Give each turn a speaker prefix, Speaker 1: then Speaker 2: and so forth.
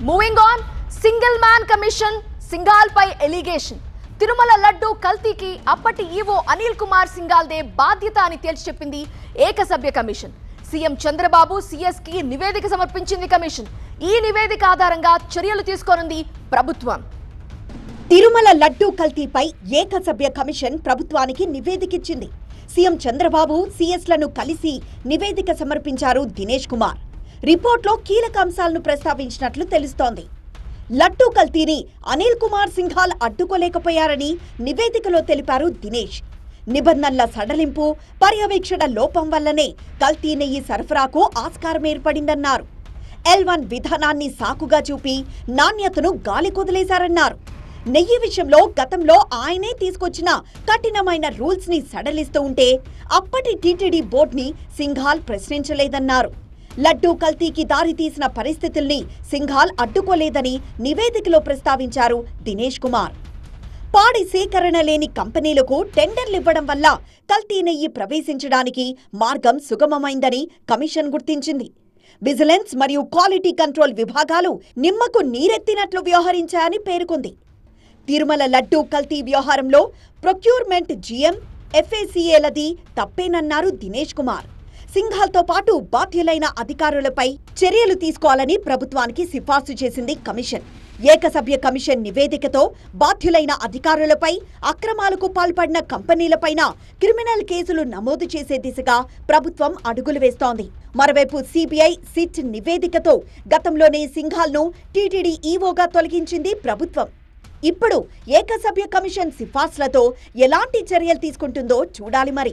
Speaker 1: Moving on, single man commission Singhal పై allegation. Tirumala laddu కల్తీకి అప్పటి ఈవో అనిల్ కుమార్ సింఘాల్దే బాధ్యత అని తేల్చి చెప్పింది ఏకసభ్య కమిషన్. సీఎం చంద్రబాబు సీఎస్ కి నివేదిక సమర్పించింది కమిషన్. ఈ నివేదిక ఆధారంగా చర్యలు తీసుకోనుంది ప్రభుత్వం.
Speaker 2: తిరుమల లడ్డు కల్తీపై ఏకసభ్య కమిషన్ ప్రభుత్వానికి నివేదికిచ్చింది. సీఎం చంద్రబాబు సీఎస్లను కలిసి నివేదిక సమర్పించారు దినేష్ కుమార్. రిపోర్ట్లో కీలక అంశాలను ప్రస్తావించినట్లు తెలుస్తోంది. లడ్డు కల్తీని అనిల్ కుమార్ సింఘాల్ అడ్డుకోలేకపోయారని నివేదికలో తెలిపారు దినేష్. నిబంధనల సడలింపు, పర్యవేక్షణ లోపం వల్లనే కల్తీ నెయ్యి సరఫరాకు ఆస్కారం ఏర్పడిందన్నారు. L1 విధానాన్ని సాకుగా చూపి నాణ్యతను గాలి కుదిలేశారన్నారు. నెయ్యి విషయంలో గతంలో ఆయనే తీసుకొచ్చిన కఠినమైన రూల్స్ ని సడలిస్తూ ఉంటే అప్పటి టీటీడీ బోర్డుని సింఘాల్ ప్రశ్నించలేదన్నారు. లడ్డూ కల్తీకి దారితీసిన పరిస్థితుల్ని సింఘాల్ అడ్డుకోలేదని నివేదికలో ప్రస్తావించారు దినేష్ కుమార్. పాడి సేకరణ లేని కంపెనీలకు టెండర్లివ్వడం వల్ల కల్తీ నెయ్యి ప్రవేశించడానికి మార్గం సుగమమైందని కమిషన్ గుర్తించింది. విజిలెన్స్ మరియు క్వాలిటీ కంట్రోల్ విభాగాలు నిమ్మకు నీరెత్తినట్లు వ్యవహరించాయని పేర్కొంది. తిరుమల లడ్డూ కల్తీ వ్యవహారంలో ప్రొక్యూర్మెంట్ జీఎం, FACAలది తప్పేనన్నారు దినేష్ కుమార్. సింఘాల్తో పాటు బాధ్యులైన అధికారులపై చర్యలు తీసుకోవాలని ప్రభుత్వానికి సిఫార్సు చేసింది కమిషన్. ఏకసభ్య కమిషన్ నివేదికతో బాధ్యులైన అధికారులపై, అక్రమాలకు పాల్పడిన కంపెనీలపైన క్రిమినల్ కేసులు నమోదు చేసే దిశగా ప్రభుత్వం అడుగులు వేస్తోంది. మరోవైపు సిబిఐ సిట్ నివేదికతో గతంలోనే సింఘాల్ను టీటీడీ ఈవోగా తొలగించింది ప్రభుత్వం. ఇప్పుడు ఏకసభ్య కమిషన్ సిఫార్సులతో ఎలాంటి చర్యలు తీసుకుంటుందో చూడాలి మరి.